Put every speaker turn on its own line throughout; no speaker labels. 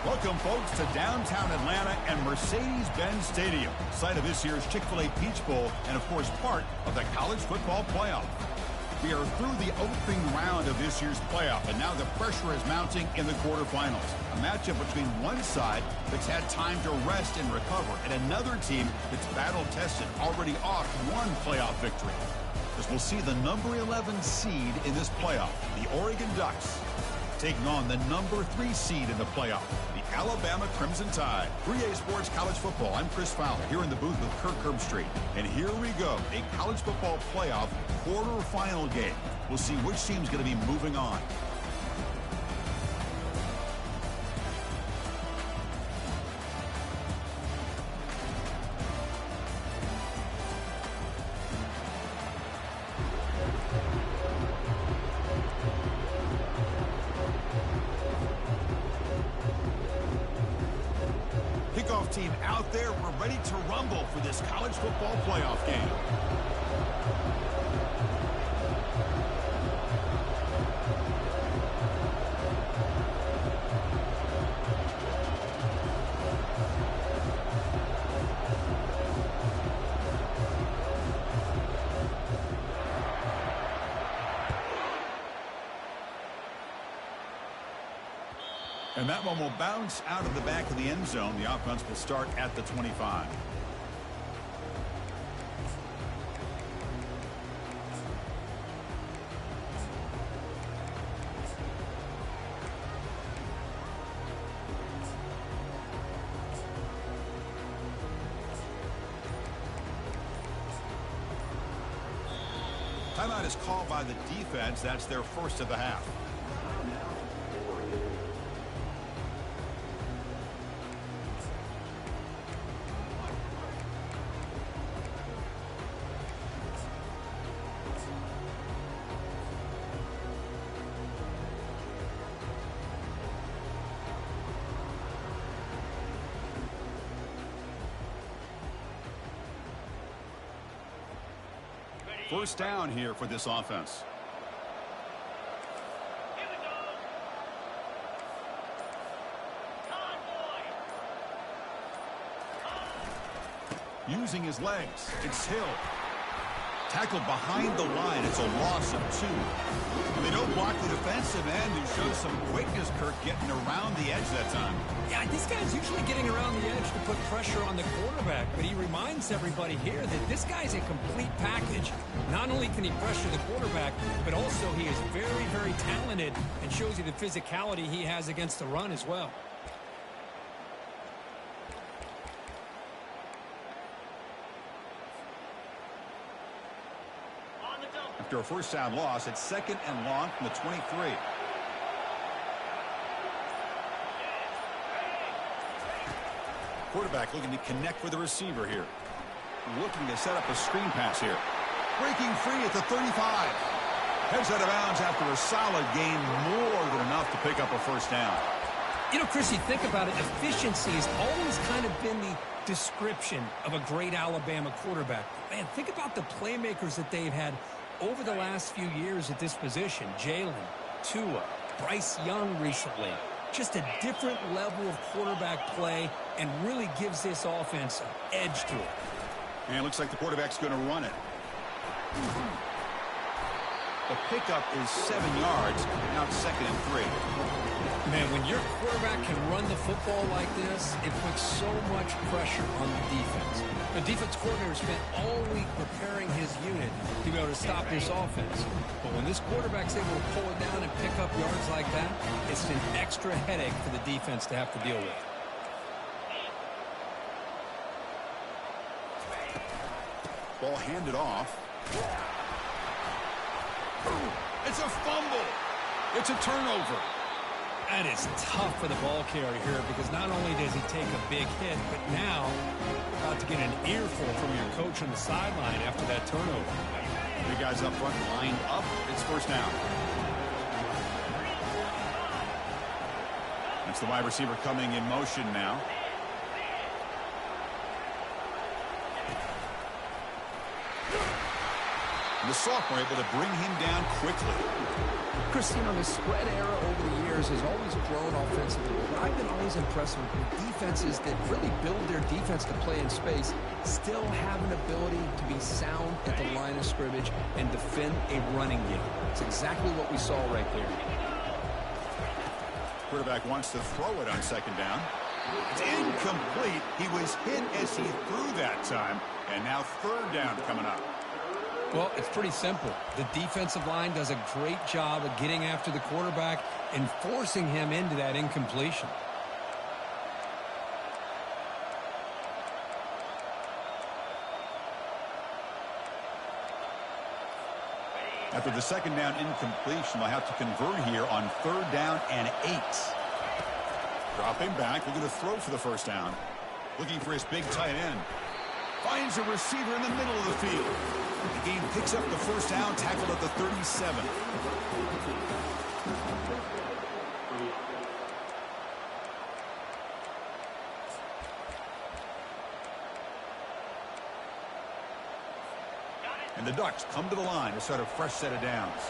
Welcome, folks, to downtown Atlanta and Mercedes-Benz Stadium, site of this year's Chick-fil-A Peach Bowl and, of course, part of the college football playoff. We are through the opening round of this year's playoff, and now the pressure is mounting in the quarterfinals. A matchup between one side that's had time to rest and recover, and another team that's battle-tested, already off one playoff victory. As we'll see the number 11 seed in this playoff, the Oregon Ducks, taking on the number 3 seed in the playoff, the Alabama Crimson Tide. 3A Sports College Football. I'm Chris Fowler here in the booth with Kirk Herbstreit. And here we go, a college football playoff quarterfinal game. We'll see which team's going to be moving on. Team out there, we're ready to rumble for this college football playoff game. And that one will bounce out of the back of the end zone. The offense will start at the 25. Timeout is called by the defense. That's their first of the half. First down here for this offense. Using his legs, it's Hill. Tackled behind the line. It's a loss of 2. They don't block the defensive end, who shows some quickness, Kirk, getting around the edge that time.
Yeah, this guy's usually getting around the edge to put pressure on the quarterback, but he reminds everybody here that this guy's a complete package. Not only can he pressure the quarterback, but also he is very, very talented and shows you the physicality he has against the run as well.
After a first down loss, it's 2nd and long from the 23. Quarterback looking to connect with the receiver here. Looking to set up a screen pass here. Breaking free at the 35. Heads out of bounds after a solid gain, more than enough to pick up a first down.
You know, Chris, you think about it, efficiency has always kind of been the description of a great Alabama quarterback. Man, think about the playmakers that they've had over the last few years at this position. Jalen, Tua, Bryce Young recently. Just a different level of quarterback play and really gives this offense an edge to it.
And it looks like the quarterback's going to run it. The pickup is 7 yards. Now it's 2nd and 3.
Man, when your quarterback can run the football like this, it puts so much pressure on the defense. The defense coordinator spent all week preparing his unit to be able to stop this offense. But when this quarterback's able to pull it down and pick up yards like that, it's an extra headache for the defense to have to deal with.
Ball handed off. It's a fumble. It's a turnover.
That is tough for the ball carrier here because not only does he take a big hit, but now you're about to get an earful from your coach on the sideline after that turnover.
The guys up front lined up. It's first down. That's the wide receiver coming in motion now. And the sophomore able to bring him down quickly.
Chris, you know, the spread era over the years has always grown offensively. But I've been always impressed with defenses that really build their defense to play in space, still have an ability to be sound at the line of scrimmage and defend a running game. It's exactly what we saw right there.
Quarterback wants to throw it on second down. It's incomplete. He was hit as he threw that time. And now third down coming up.
Well, it's pretty simple. The defensive line does a great job of getting after the quarterback and forcing him into that incompletion.
After the second down incompletion, they'll have to convert here on third down and 8. Dropping back, looking to throw for the first down. Looking for his big tight end. Finds a receiver in the middle of the field. The game picks up the first down, tackled at the 37. And the Ducks come to the line to start a fresh set of downs.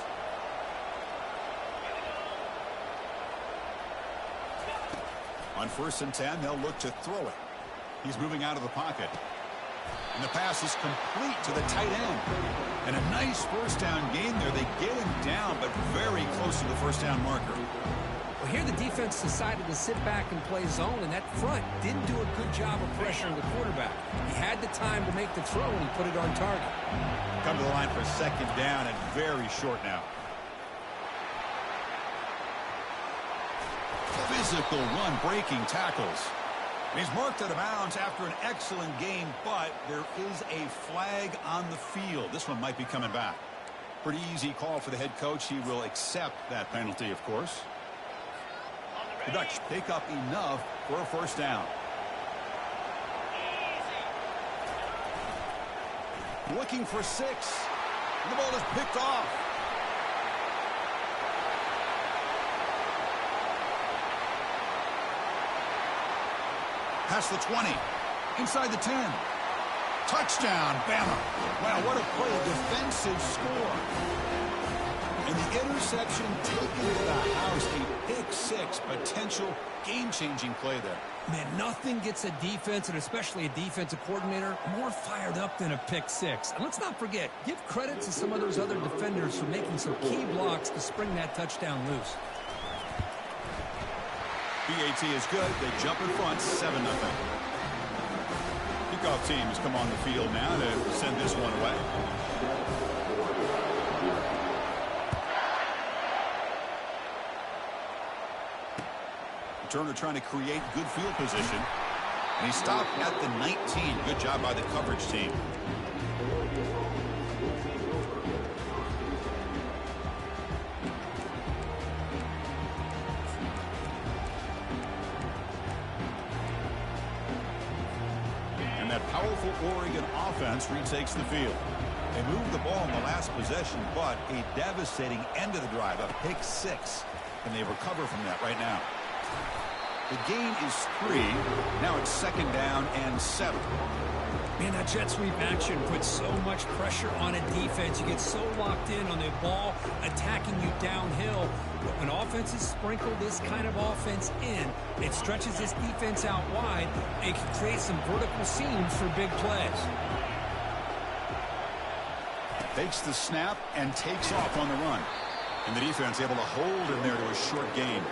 On 1st and 10, they'll look to throw it. He's moving out of the pocket. And the pass is complete to the tight end. And a nice first down gain there. They get him down, but very close to the first down marker.
Well, here the defense decided to sit back and play zone, and that front didn't do a good job of pressuring the quarterback. He had the time to make the throw, and he put it on target.
Come to the line for second down and very short now. Physical run, breaking tackles. He's marked out of bounds after an excellent game, but there is a flag on the field. This one might be coming back. Pretty easy call for the head coach. He will accept that penalty, of course. The Ducks pick up enough for a first down. Looking for 6. The ball is picked off. Past the 20. Inside the 10. Touchdown, Bama. Wow, what a play. A defensive score. And the interception taken to the house. A pick 6. Potential game-changing play there.
Man, nothing gets a defense, and especially a defensive coordinator, more fired up than a pick 6. And let's not forget, give credit to some of those other defenders for making some key blocks to spring that touchdown loose.
BAT is good. They jump in front, 7-0. Kickoff team has come on the field now to send this one away. Turner trying to create good field position. And he stopped at the 19. Good job by the coverage team. And that powerful Oregon offense retakes the field. They moved the ball in the last possession, but a devastating end of the drive, a pick 6. And they recover from that right now. The gain is 3. Now it's second down and 7.
Man, that jet sweep action puts so much pressure on a defense. You get so locked in on the ball attacking you downhill. But when offenses sprinkle this kind of offense in, it stretches this defense out wide. It can create some vertical seams for big plays.
Takes the snap and takes off on the run. And the defense able to hold him there to a short gain.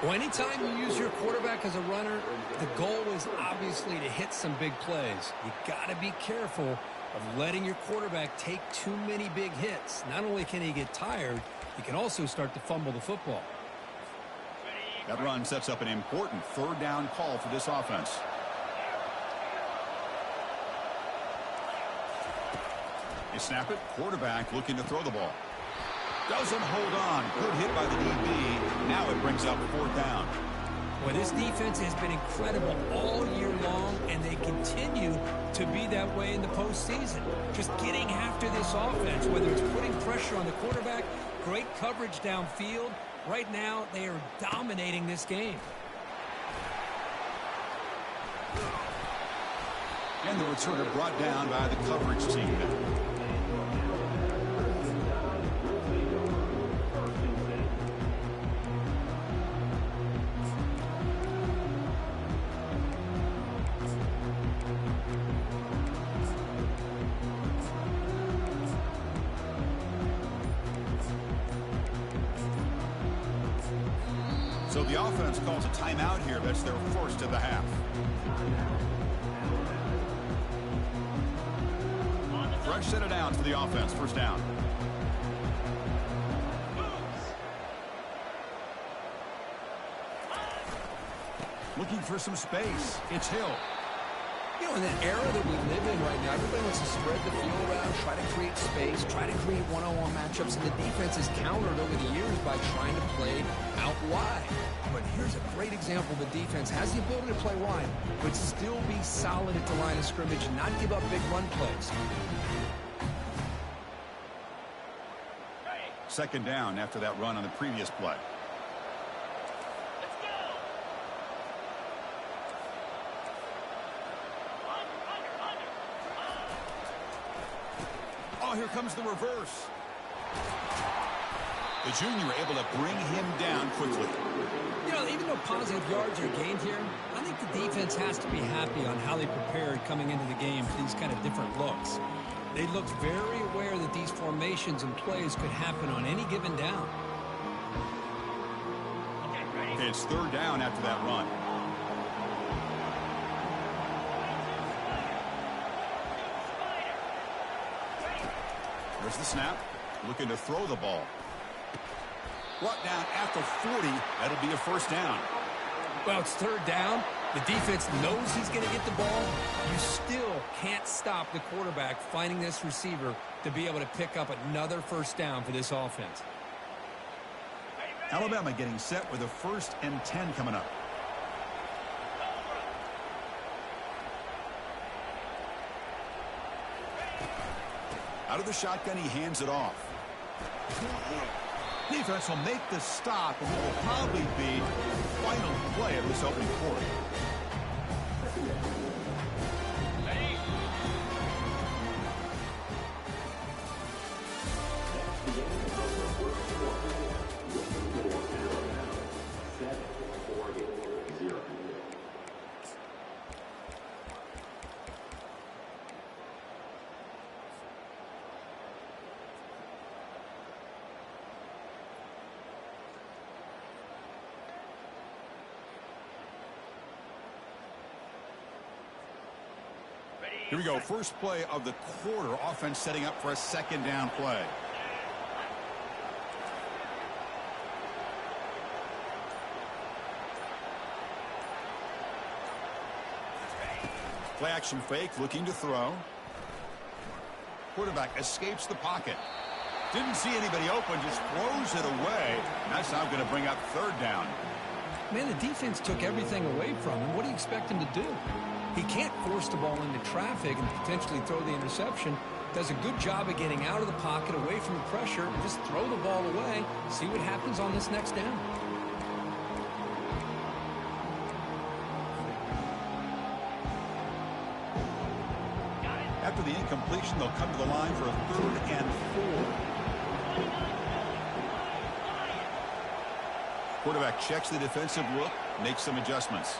Well, anytime you use your quarterback as a runner, the goal is obviously to hit some big plays. You got to be careful of letting your quarterback take too many big hits. Not only can he get tired, he can also start to fumble the football.
That run sets up an important third down call for this offense. They snap it. Quarterback looking to throw the ball. Doesn't hold on. Good hit by the DB. Now it brings up fourth down.
Well, this defense has been incredible all year long, and they continue to be that way in the postseason. Just getting after this offense, whether it's putting pressure on the quarterback, great coverage downfield. Right now, they are dominating this game. And the returner brought down by the coverage team.
So the offense calls a timeout here. That's their first of the half. Fresh set of downs for the offense. First down. Looking for some space. It's Hill.
You know, in the era that we live in right now, everybody wants to spread the field around, try to create space, try to create one-on-one matchups, and the defense has countered over the years by trying to play out wide. But here's a great example. The defense has the ability to play wide, but still be solid at the line of scrimmage and not give up big run plays.
Second down after that run on the previous play. Oh, here comes the reverse. The junior able to bring him down quickly.
You know, even though positive yards are gained here, I think the defense has to be happy on how they prepared coming into the game for these kind of different looks. They looked very aware that these formations and plays could happen on any given down.
It's third down after that run. There's the snap. Looking to throw the ball. Brought down after 40. That'll be a first down.
Well, it's third down. The defense knows he's going to get the ball. You still can't stop the quarterback finding this receiver to be able to pick up another first down for this offense.
Alabama getting set with a 1st and 10 coming up. Out of the shotgun, he hands it off. Defense will make the stop, and it will probably be the final play of this opening quarter. Here we go. First play of the quarter. Offense setting up for a second down play. Play action fake. Looking to throw. Quarterback escapes the pocket. Didn't see anybody open. Just throws it away. That's now going to bring up third down.
Man, the defense took everything away from him. What do you expect him to do? He can't force the ball into traffic and potentially throw the interception. Does a good job of getting out of the pocket, away from the pressure, and just throw the ball away. See what happens on this next down.
After the incompletion, they'll come to the line for a 3rd and 4. Quarterback checks the defensive look, makes some adjustments.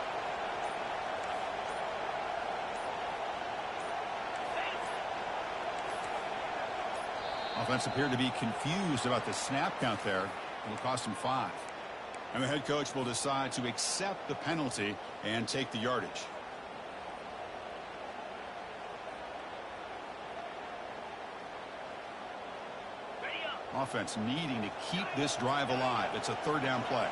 Offense appeared to be confused about the snap count there. It will cost him 5. And the head coach will decide to accept the penalty and take the yardage. Offense needing to keep this drive alive. It's a 3rd down play.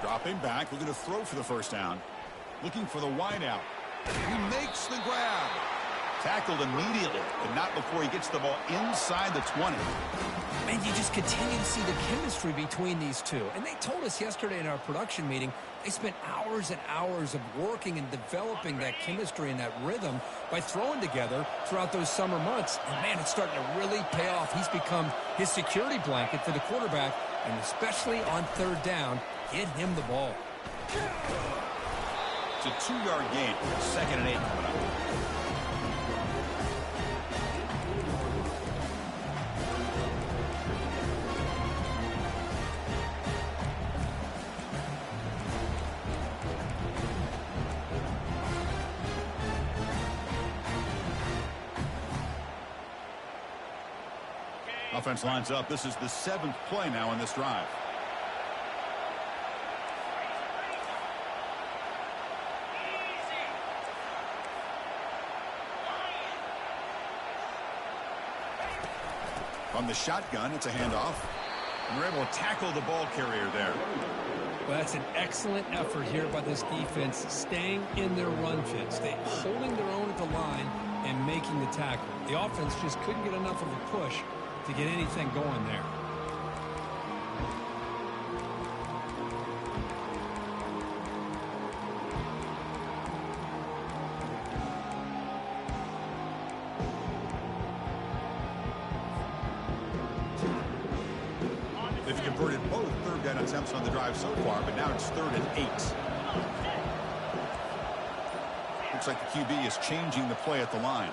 Dropping back, looking to throw for the first down. Looking for the wideout. He makes the grab. Tackled immediately, but not before he gets the ball inside the 20.
Man, you just continue to see the chemistry between these two. And they told us yesterday in our production meeting, they spent hours and hours of working and developing that chemistry and that rhythm by throwing together throughout those summer months. And, man, it's starting to really pay off. He's become his security blanket for the quarterback, and especially on 3rd down, get him the ball.
It's a 2-yard gain. 2nd and 8 coming up. Offense lines up. This is the 7th play now in this drive. From the shotgun, it's a handoff. And we're able to tackle the ball carrier there.
Well, that's an excellent effort here by this defense, staying in their run fits. They holding their own at the line and making the tackle. The offense just couldn't get enough of a push to get anything going there.
They've converted both third down attempts on the drive so far, but now it's 3rd and 8. Looks like the QB is changing the play at the line.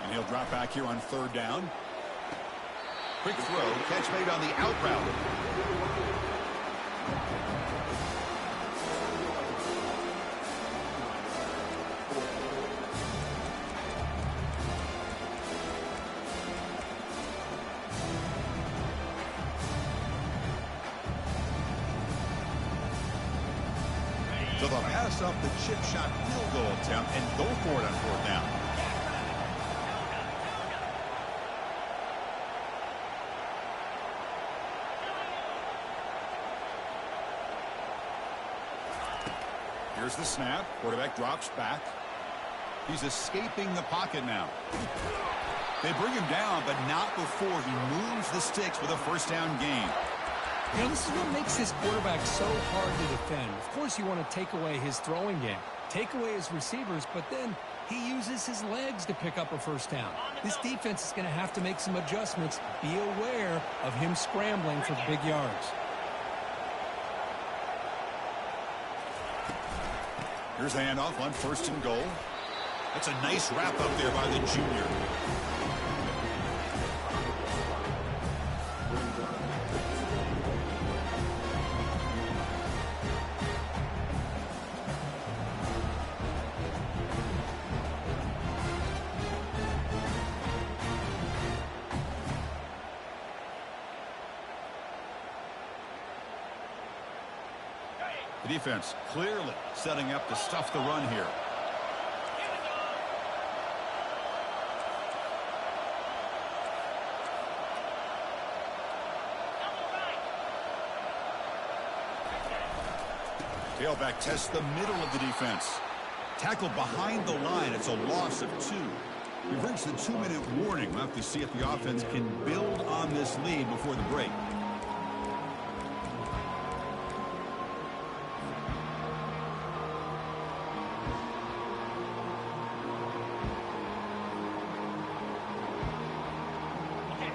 And he'll drop back here on 3rd down. Quick throw, catch made on the out route. So they'll pass up the chip shot field goal attempt and go for it on 4th down. Here's the snap. Quarterback drops back. He's escaping the pocket now. They bring him down, but not before he moves the sticks with a 1st down gain.
You know, this is what makes his quarterback so hard to defend. Of course, you want to take away his throwing game, take away his receivers, but then he uses his legs to pick up a 1st down. This defense is going to have to make some adjustments. Be aware of him scrambling for big yards.
Here's the handoff on 1st and goal. That's a nice wrap up there by the junior. The defense clearly setting up to stuff the run here. Tailback tests the middle of the defense. Tackle behind the line. It's a loss of 2. We've reached the 2-minute warning. We'll have to see if the offense can build on this lead before the break.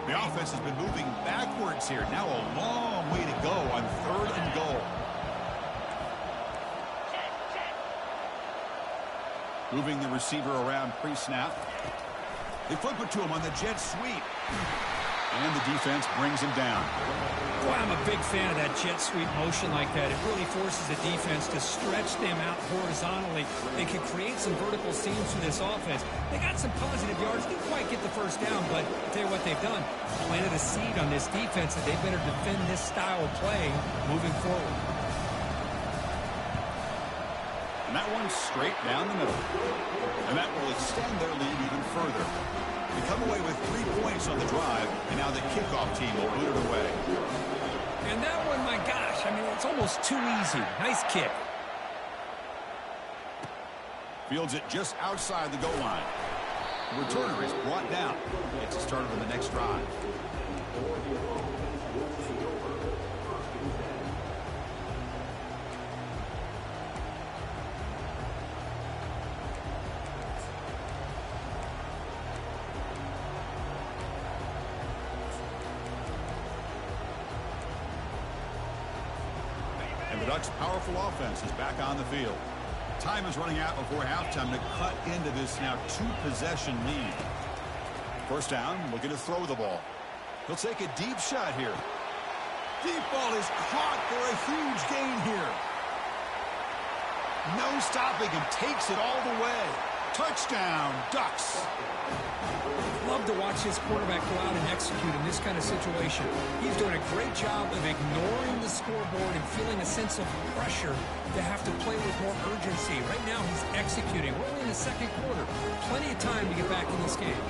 The offense has been moving backwards here. Now a long way to go on 3rd and goal. Moving the receiver around pre-snap. They flip it to him on the jet sweep. And the defense brings him down.
Boy, I'm a big fan of that jet sweep motion like that. It really forces the defense to stretch them out horizontally. They can create some vertical seams for this offense. They got some positive yards. Didn't quite get the 1st down, but I'll tell you what they've done. Planted a seed on this defense that they better defend this style of play moving forward.
And that one's straight down the middle. And that will extend their lead even further. They come away with 3 points on the drive, and now the kickoff team will boot it away.
And that one, my gosh, I mean, it's almost too easy. Nice kick.
Fields it just outside the goal line. The returner is brought down. It's a start of the next drive. The Ducks' powerful offense is back on the field. Time is running out before halftime to cut into this now 2-possession lead. 1st down, looking to throw the ball. He'll take a deep shot here. Deep ball is caught for a huge gain here. No stopping him, takes it all the way. Touchdown, Ducks.
Love to watch this quarterback go out and execute in this kind of situation. He's doing a great job of ignoring the scoreboard and feeling a sense of pressure to have to play with more urgency. Right now, he's executing. We're only in the second quarter. Plenty of time to get back in this game.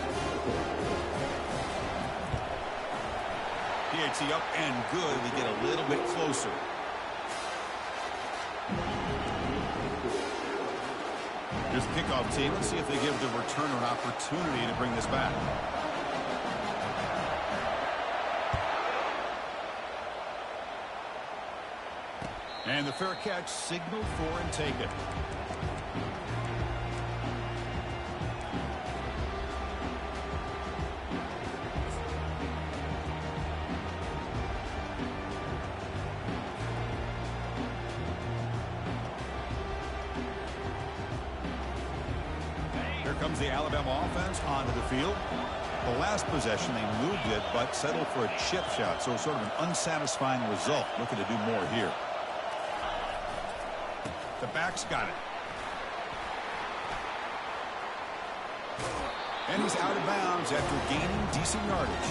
PAT up and good. We get a little bit closer. Here's the kickoff team. Let's see if they give the returner an opportunity to bring this back. And the fair catch signaled for and taken. Comes the Alabama offense onto the field. The last possession, they moved it, but settled for a chip shot. So sort of an unsatisfying result. Looking to do more here. The back's got it. And he's out of bounds after gaining decent yardage.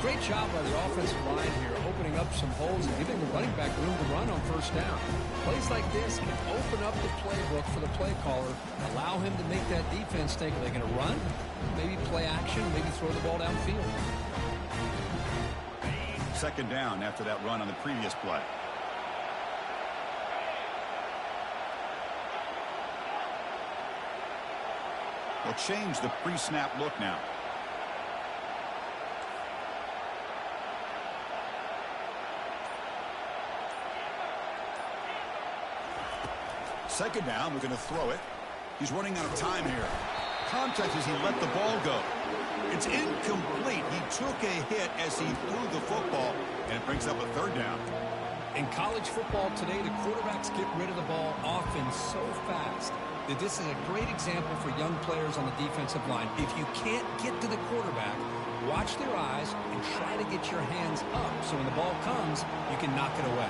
Great job by the offensive line here, opening up some holes and giving the running back room to run on first down. Plays like this can open up the playbook for the play caller, allow him to make that defense think, are they going to run? Maybe play action, maybe throw the ball downfield.
Second down after that run on the previous play. They'll change the pre-snap look now. Second down, we're going to throw it. He's running out of time here. Contact as he let the ball go. It's incomplete. He took a hit as he threw the football, and it brings up a third down.
In college football today, the quarterbacks get rid of the ball often so fast that this is a great example for young players on the defensive line. If you can't get to the quarterback, watch their eyes and try to get your hands up so when the ball comes, you can knock it away.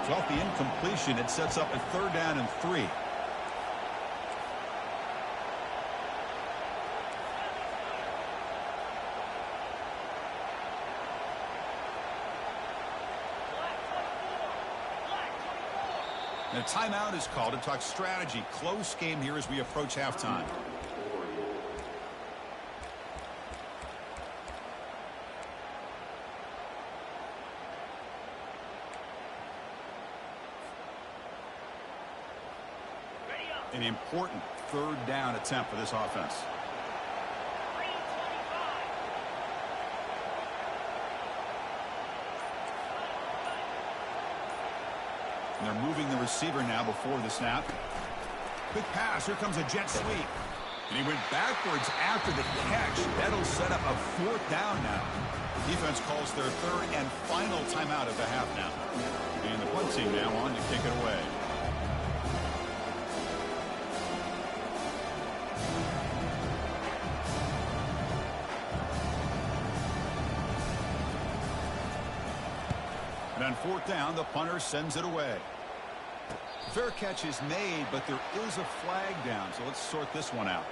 So off the incompletion, it sets up a third down and 3. And a timeout is called to talk strategy. Close game here as we approach halftime. An important third down attempt for this offense. And they're moving the receiver now before the snap. Quick pass. Here comes a jet sweep. And he went backwards after the catch. That'll set up a fourth down now. Defense calls their third and final timeout of the half now. And the punt team now on to kick it away. And on fourth down, the punter sends it away. Fair catch is made, but there is a flag down, so let's sort this one out.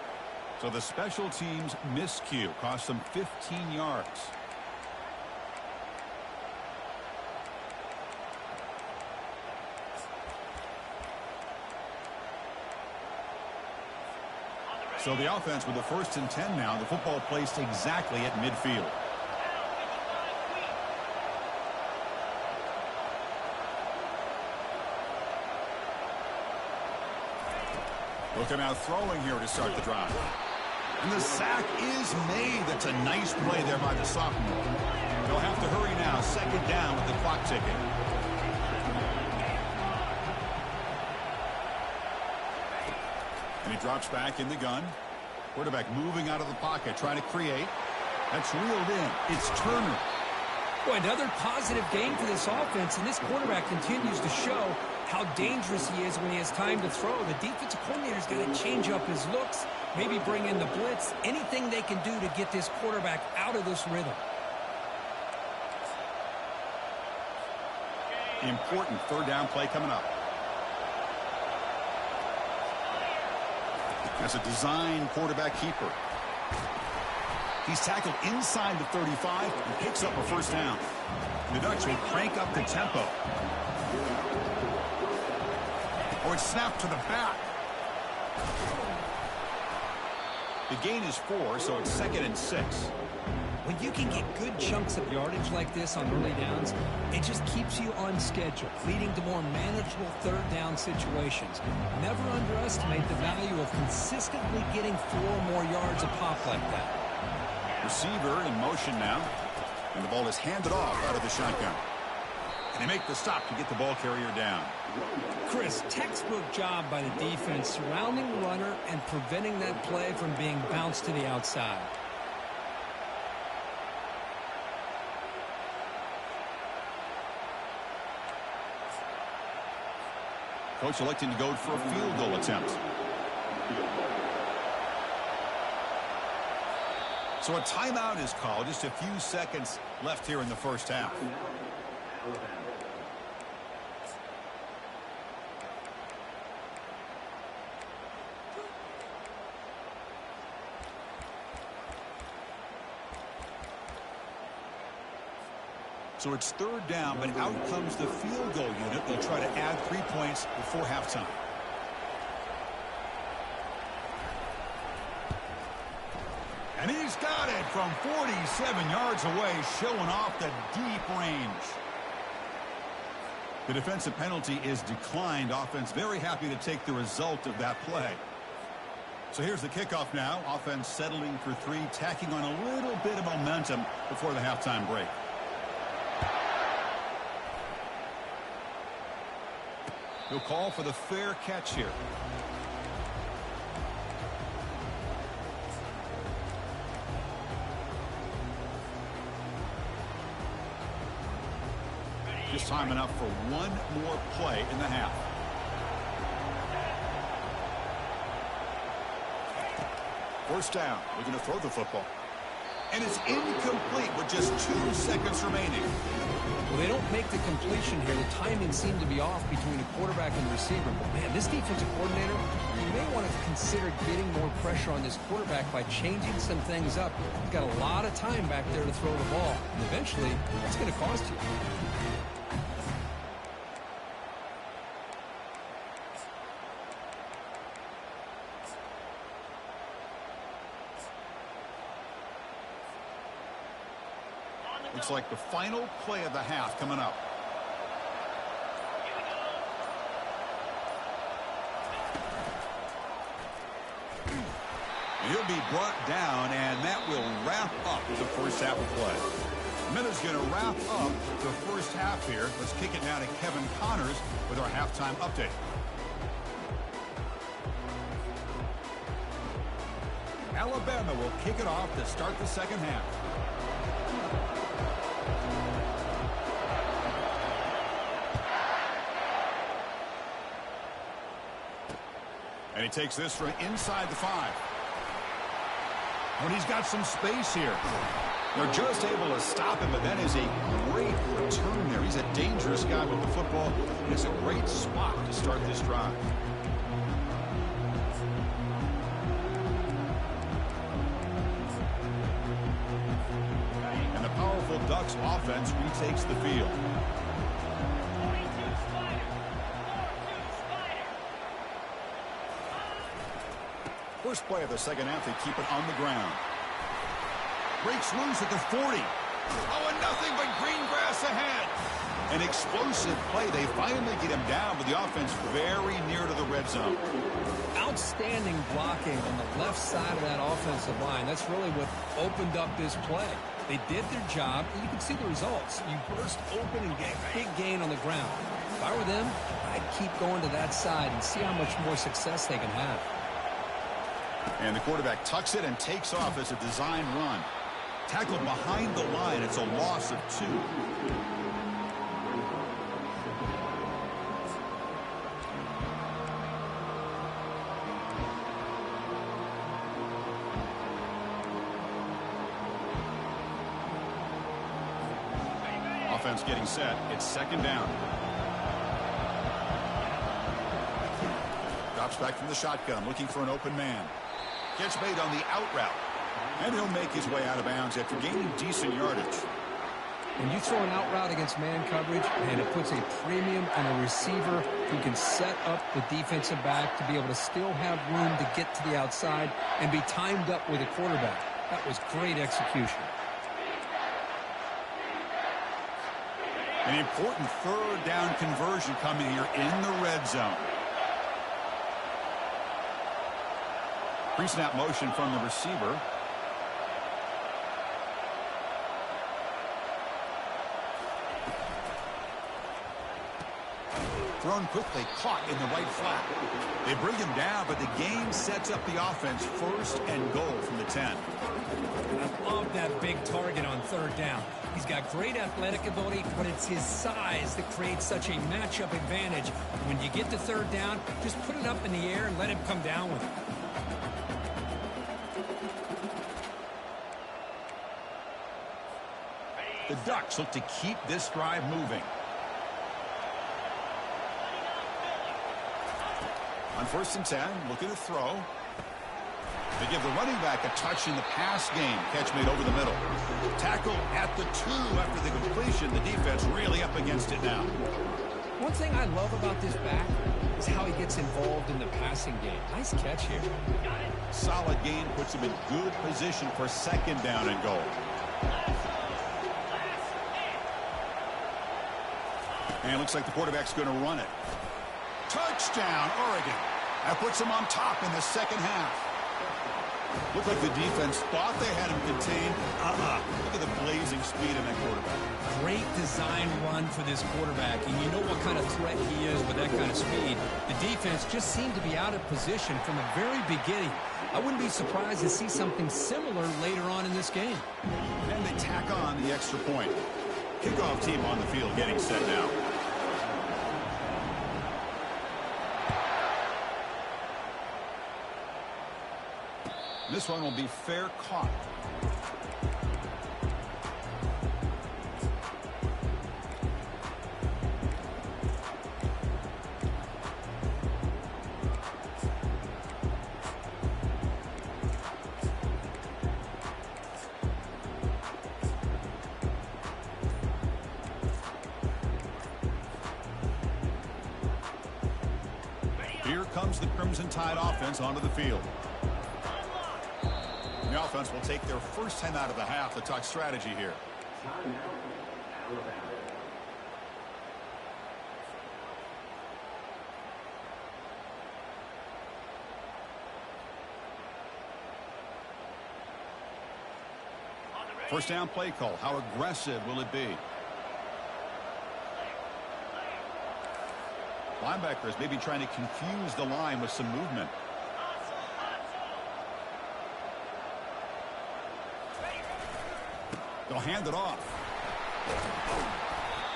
So the special teams miscue cost them 15 yards. So the offense with the 1st and 10 now, the football placed exactly at midfield. Look at now throwing here to start the drive. And the sack is made. That's a nice play there by the sophomore. They'll have to hurry now. Second down with the clock ticking. And he drops back in the gun. Quarterback moving out of the pocket, trying to create. That's reeled in. It's Turner.
Boy, another positive game for this offense, and this quarterback continues to show how dangerous he is when he has time to throw. The defensive coordinator's got to change up his looks, maybe bring in the blitz, anything they can do to get this quarterback out of this rhythm.
Important third down play coming up. That's a design quarterback keeper. He's tackled inside the 35 and picks up a first down. The Ducks will crank up the tempo. Oh, it's snapped to the back. The gain is 4, so it's 2nd and 6.
When you can get good chunks of yardage like this on early downs, it just keeps you on schedule, leading to more manageable third down situations. Never underestimate the value of consistently getting 4 more yards a pop like that.
Receiver in motion now, and the ball is handed off out of the shotgun. And they make the stop to get the ball carrier down.
Chris, textbook job by the defense surrounding the runner and preventing that play from being bounced to the outside.
Coach electing to go for a field goal attempt. So a timeout is called. Just a few seconds left here in the first half. So it's third down, but out comes the field goal unit. They'll try to add 3 points before halftime. And he's got it from 47 yards away, showing off the deep range. The defensive penalty is declined. Offense very happy to take the result of that play. So here's the kickoff now. Offense settling for 3, tacking on a little bit of momentum before the halftime break. He'll call for the fair catch here. Just time enough for one more play in the half. First down, looking to throw the football. And it's incomplete with just 2 seconds remaining.
Well, they don't make the completion here. The timing seemed to be off between a quarterback and the receiver. But, man, this defensive coordinator, you may want to consider getting more pressure on this quarterback by changing some things up. He's got a lot of time back there to throw the ball. And eventually, that's going to cost you. Looks like the final play of the half coming up. He'll be brought down, and that will wrap up the first half of play. Minutes going to wrap up the first half here. Let's kick it now to Kevin Connors with our halftime update. Alabama will kick it off to start the second half. And he takes this from inside the 5. And he's got some space here. They're just able to stop him, but that is a great return there. He's a dangerous guy with the football. It's a great spot to start this drive. And the powerful Ducks offense retakes the field. First play of the second half, they keep it on the ground. Breaks loose at the 40. Oh, and nothing but green grass ahead. An explosive play. They finally get him down, but the offense very near to the red zone. Outstanding blocking on the left side of that offensive line. That's really what opened up this play. They did their job, and you can see the results. You burst open and get a big gain on the ground. If I were them, I'd keep going to that side and see how much more success they can have.
And the quarterback tucks it and takes off as a design run. Tackled behind the line. It's a loss of 2. Offense getting set. It's second down. Drops back from the shotgun, looking for an open man. Gets made on the out route. And he'll make his way out of bounds after gaining decent yardage.
When you throw an out route against man coverage, and it puts a premium on a receiver who can set up the defensive back to be able to still have room to get to the outside and be timed up with a quarterback. That was great execution.
An important third down conversion coming here in the red zone. Pre-snap motion from the receiver. Thrown quickly, caught in the right flat. They bring him down, but the game sets up the offense first and goal from the 10.
I love that big target on third down. He's got great athletic ability, but it's his size that creates such a matchup advantage. When you get to third down, just put it up in the air and let him come down with it.
The Ducks look to keep this drive moving. On 1st and 10, looking to throw. They give the running back a touch in the pass game. Catch made over the middle. Tackle at the 2 after the completion. The defense really up against it now.
One thing I love about this back is how he gets involved in the passing game. Nice catch here.
Solid gain puts him in good position for 2nd down and goal. And it looks like the quarterback's going to run it. Touchdown, Oregon. That puts them on top in the second half. Looked like the defense thought they had him contained. Look at the blazing speed of that quarterback.
Great design run for this quarterback, and you know what kind of threat he is with that kind of speed. The defense just seemed to be out of position from the very beginning. I wouldn't be surprised to see something similar later on in this game.
And they tack on the extra point. Kickoff team on the field getting set now. This one will be fair caught. Here comes the Crimson Tide offense onto the field. The offense will take their first 10 out of the half to talk strategy here. First down play call. How aggressive will it be? Linebackers maybe trying to confuse the line with some movement. They'll hand it off.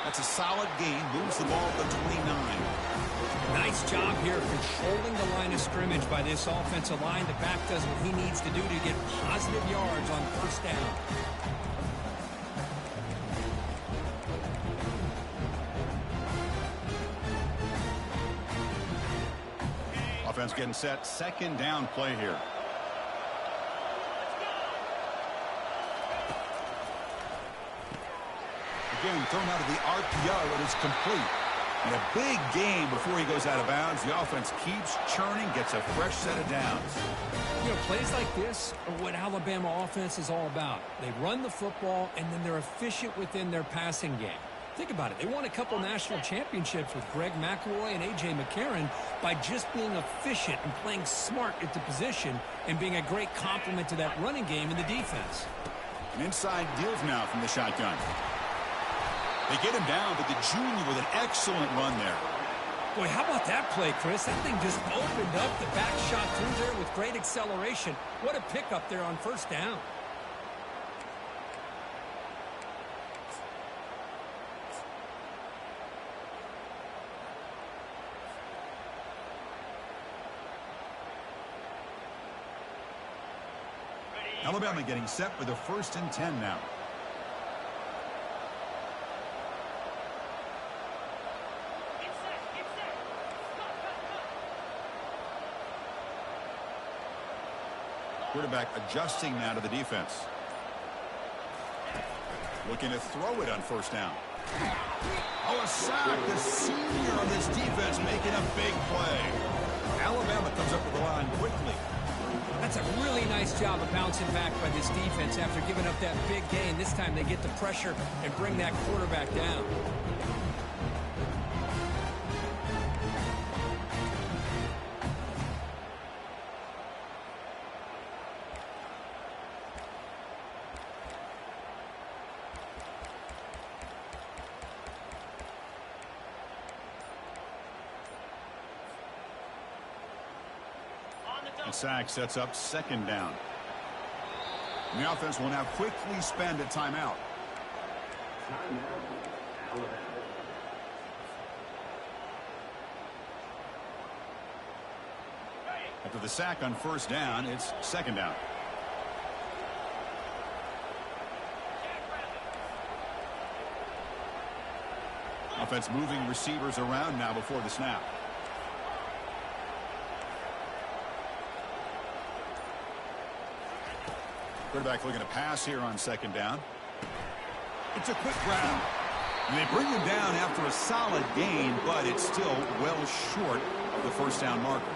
That's a solid gain. Moves the ball to 29.
Nice job here controlling the line of scrimmage by this offensive line. The back does what he needs to do to get positive yards on first down.
Offense getting set. 2nd down play here. Again, thrown out of the RPO, and it's complete. And a big gain before he goes out of bounds. The offense keeps churning, gets a fresh set of downs.
You know, plays like this are what Alabama offense is all about. They run the football, and then they're efficient within their passing game. Think about it. They won a couple national championships with Greg McElroy and A.J. McCarron by just being efficient and playing smart at the position and being a great complement to that running game in the defense.
An inside deal now from the shotgun. They get him down, but the junior with an excellent run there.
Boy, how about that play, Chris? That thing just opened up. The back shot through there with great acceleration. What a pickup there on first down.
Alabama getting set for the 1st and 10 now. Quarterback adjusting now to the defense. Looking to throw it on first down. Oh, a sack. The senior on this defense making a big play. Alabama comes up with the line quickly.
That's a really nice job of bouncing back by this defense after giving up that big gain. This time they get the pressure and bring that quarterback down.
Sack sets up second down. And the offense will now quickly spend a timeout. After the sack on first down, it's second down. Offense moving receivers around now before the snap. Quarterback looking to pass here on second down. It's a quick grab. And they bring him down after a solid gain, but it's still well short of the first down marker.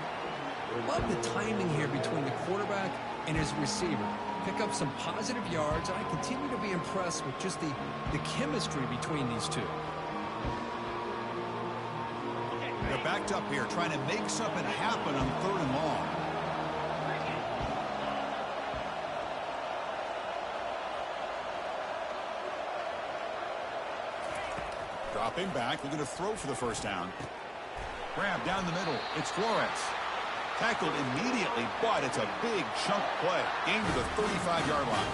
Love the timing here between the quarterback and his receiver. Pick up some positive yards, and I continue to be impressed with just the chemistry between these two.
They're backed up here, trying to make something happen on third and long. Dropping back, looking to throw for the first down. Grab down the middle. It's Flores. Tackled immediately, but it's a big chunk play. Gain to the 35-yard line.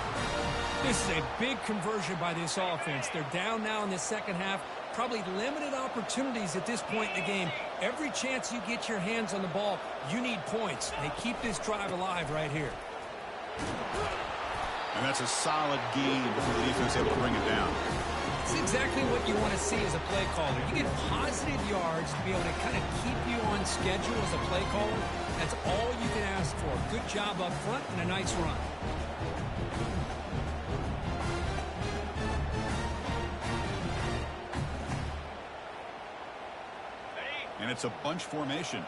This is a big conversion by this offense. They're down now in the second half. Probably limited opportunities at this point in the game. Every chance you get your hands on the ball, you need points. They keep this drive alive right here.
And that's a solid gain before the defense able to bring it down.
It's exactly what you want to see as a play caller. You get positive yards to be able to kind of keep you on schedule as a play caller. That's all you can ask for. Good job up front and a nice run.
And it's a bunch formation.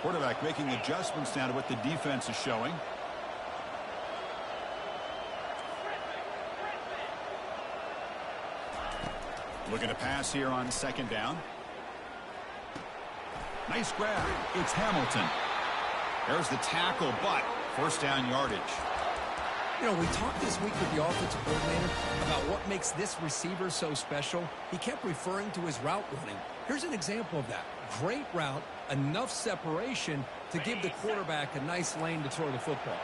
Quarterback making adjustments now to what the defense is showing. Looking to pass here on second down. Nice grab. It's Hamilton. There's the tackle, but first down yardage.
You know, we talked this week with the offensive coordinator about what makes this receiver so special. He kept referring to his route running. Here's an example of that. Great route, enough separation to give the quarterback a nice lane to throw the football.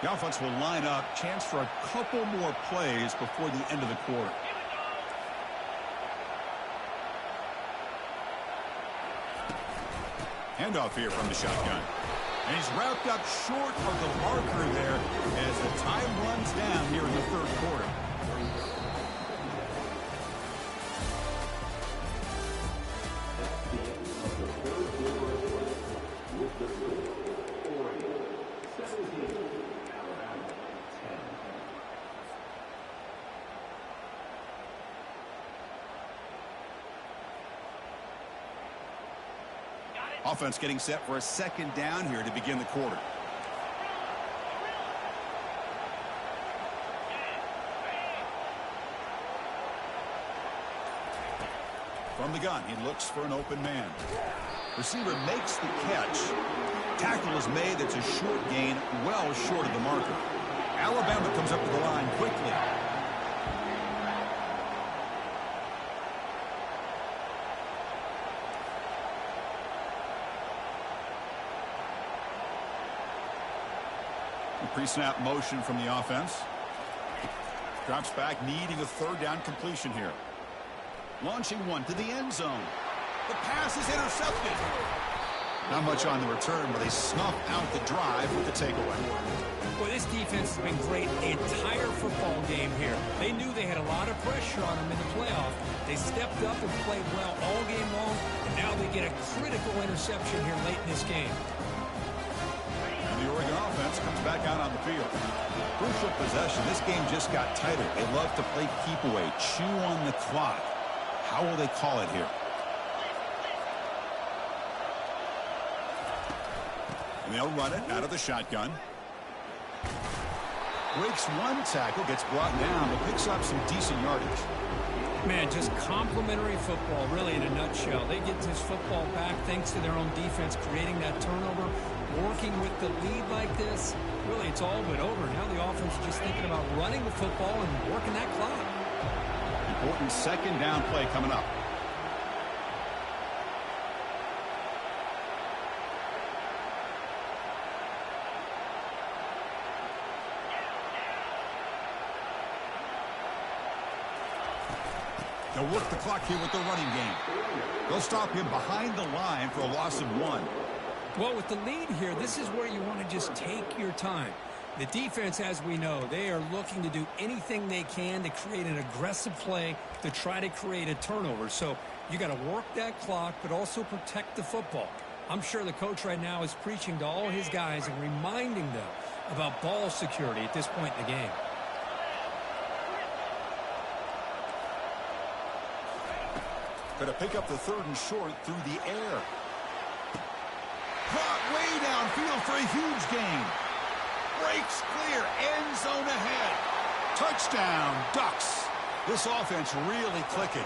The offense will line up. Chance for a couple more plays before the end of the quarter. Handoff here from the shotgun. And he's wrapped up short of the marker there as the time runs down here in the third quarter. Offense getting set for a second down here to begin the quarter. From the gun, he looks for an open man. Receiver makes the catch. Tackle is made. It's a short gain, well short of the marker. Alabama comes up to the line quickly. Pre-snap motion from the offense. Drops back, needing a third down completion here. Launching one to the end zone. The pass is intercepted. Not much on the return, but they snuff out the drive with the takeaway.
Well, this defense has been great the entire football game here. They knew they had a lot of pressure on them in the playoff. They stepped up and played well all game long, and now they get a critical interception here late in this game.
And the Oregon offense comes back out on the field. Crucial possession. This game just got tighter. They love to play keep away, chew on the clock. How will they call it here? And they'll run it out of the shotgun. Breaks one tackle, gets brought down, but picks up some decent yardage.
Man, just complimentary football, really, in a nutshell. They get this football back thanks to their own defense, creating that turnover, working with the lead like this. Really, it's all but over. Now the offense is just thinking about running the football and working that clock.
Important second down play coming up. They'll work the clock here with the running game. They'll stop him behind the line for a loss of 1.
Well, with the lead here, this is where you want to just take your time. The defense, as we know, they are looking to do anything they can to create an aggressive play to try to create a turnover. So you got to work that clock, but also protect the football. I'm sure the coach right now is preaching to all his guys and reminding them about ball security at this point in the game.
Going to pick up the 3rd and short through the air. Caught way downfield for a huge gain. Breaks clear, end zone ahead. Touchdown, Ducks. This offense really clicking.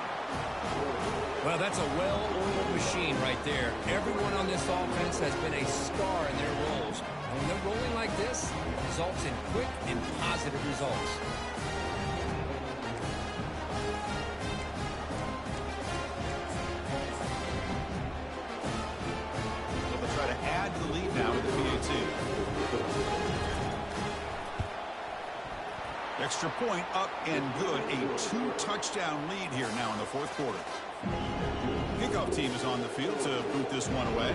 Well, that's a well-oiled machine right there. Everyone on this offense has been a star in their roles. And when they're rolling like this, it results in quick and positive results. Extra point up and good. A 2-touchdown lead here now in the 4th quarter. Kickoff team is on the field to boot this one away.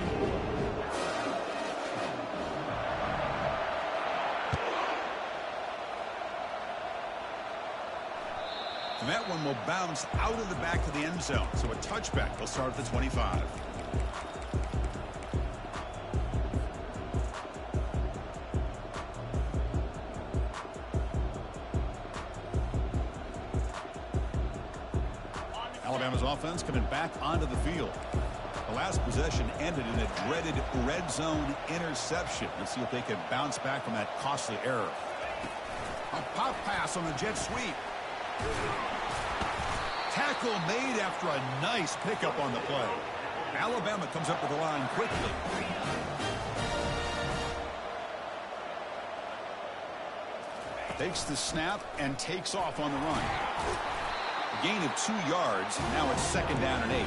And that one will bounce out of the back of the end zone. So a touchback. They'll start at the 25. Alabama's offense coming back onto the field. The last possession ended in a dreaded red zone interception. Let's see if they can bounce back from that costly error. A pop pass on the jet sweep. Tackle made after a nice pickup on the play. Alabama comes up with the line quickly. Takes the snap and takes off on the run. Gain of 2 yards. Now it's 2nd down and 8.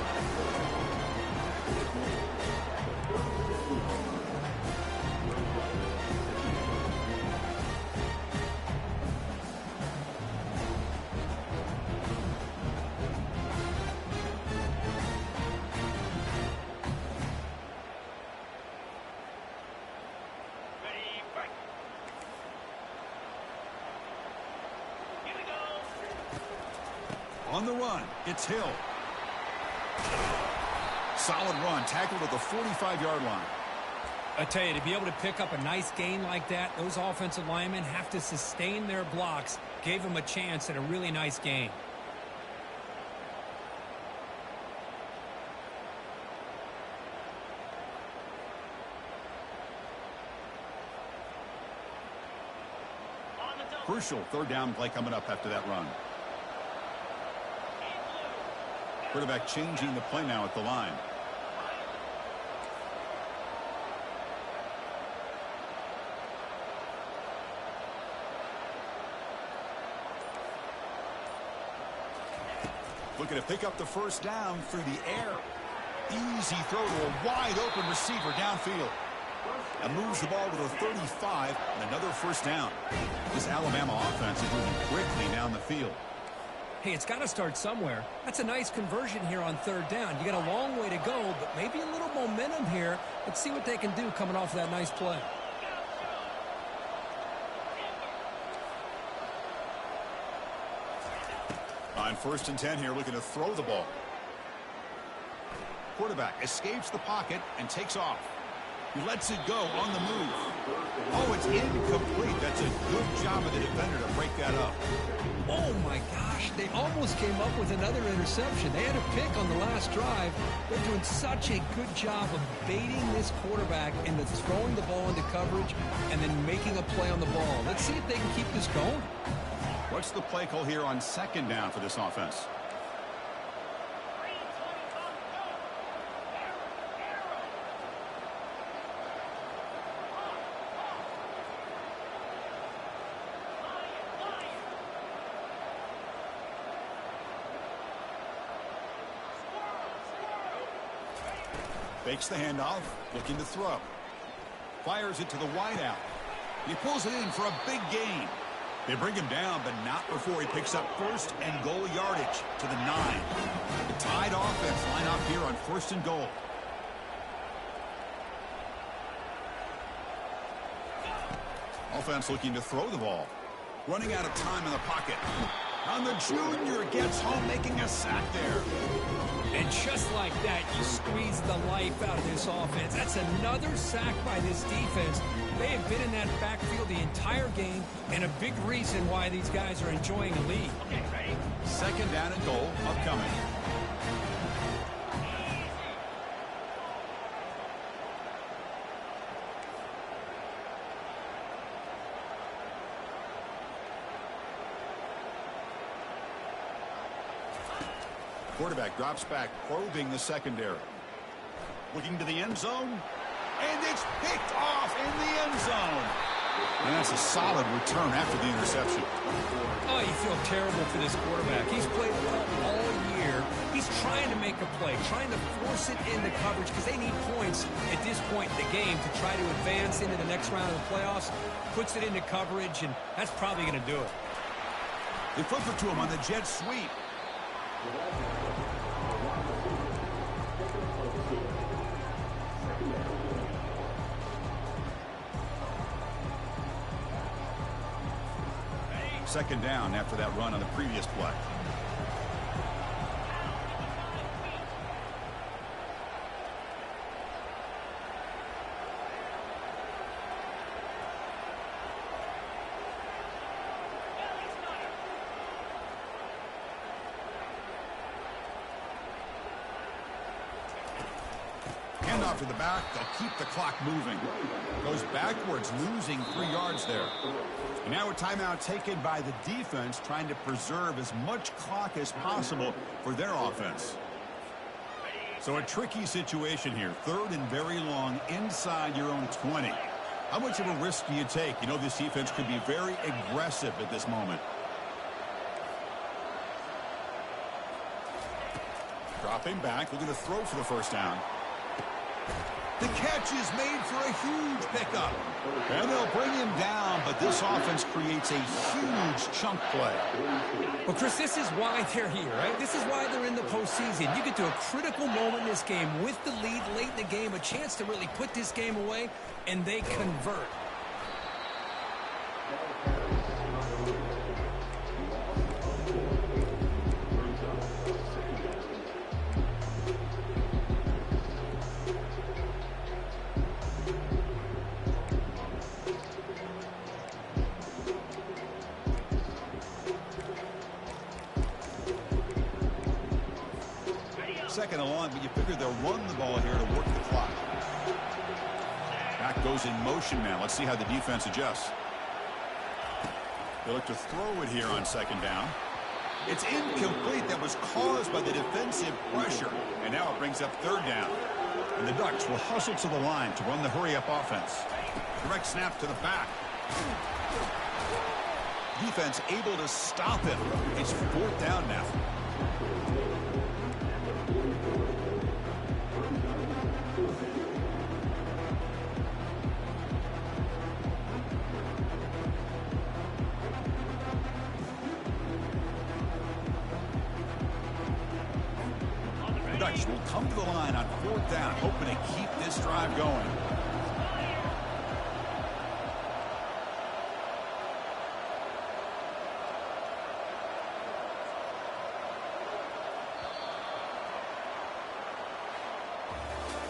On the run, it's Hill. Solid run, tackled at the 45-yard line. I tell you, to be able to pick up a nice gain like that, those offensive linemen have to sustain their blocks. Gave them a chance at a really nice gain.
Crucial 3rd down play coming up after that run. Quarterback changing the play now at the line. Looking to pick up the 1st down through the air. Easy throw to a wide open receiver downfield. And moves the ball to the 35 and another 1st down. This Alabama offense is moving quickly down the field.
Hey, it's got to start somewhere. That's a nice conversion here on third down. You got a long way to go, but maybe a little momentum here. Let's see what they can do coming off of that nice play.
On 1st and 10 here, looking to throw the ball. Quarterback escapes the pocket and takes off. He lets it go on the move. Oh, it's incomplete. That's a good job of the defender to break that up.
Oh, my gosh. They almost came up with another interception. They had a pick on the last drive. They're doing such a good job of baiting this quarterback into throwing the ball into coverage and then making a play on the ball. Let's see if they can keep this going.
What's the play call here on 2nd down for this offense? Fakes the handoff, looking to throw. Fires it to the wideout. He pulls it in for a big gain. They bring him down, but not before he picks up 1st and goal yardage to the 9. The tied offense line up here on 1st and goal. Offense looking to throw the ball. Running out of time in the pocket. And the junior gets home, making a sack there.
And just like that, you squeeze the life out of this offense. That's another sack by this defense. They have been in that backfield the entire game, and a big reason why these guys are enjoying a lead.
2nd down and goal upcoming. Quarterback drops back, probing the secondary. Looking to the end zone. And it's picked off in the end zone. And that's a solid return after the interception.
Oh, you feel terrible for this quarterback. He's played well all year. He's trying to make a play, trying to force it into coverage because they need points at this point in the game to try to advance into the next round of the playoffs. Puts it into coverage, and that's probably going to do it.
They flip it to him on the jet sweep. Second down after that run on the previous play. Handoff to the back. They'll keep the clock moving. Goes backwards, losing 3 yards there. And now a timeout taken by the defense, trying to preserve as much clock as possible for their offense. So a tricky situation here. 3rd and very long inside your own 20. How much of a risk do you take? You know this defense could be very aggressive at this moment. Dropping back, looking to throw for the 1st down. The catch is made for a huge pickup. And they'll bring him down, but this offense creates a huge chunk play.
Well, Chris, this is why they're here, right? This is why they're in the postseason. You get to a critical moment in this game with the lead late in the game, a chance to really put this game away, and they convert.
Second and long, but you figure they'll run the ball here to work the clock. Back goes in motion now. Let's see how the defense adjusts. They look to throw it here on 2nd down. It's incomplete. That was caused by the defensive pressure. And now it brings up 3rd down. And the Ducks will hustle to the line to run the hurry-up offense. Direct snap to the back. Defense able to stop him. It's 4th down now. rush will come to the line on 4th down, hoping to keep this drive going.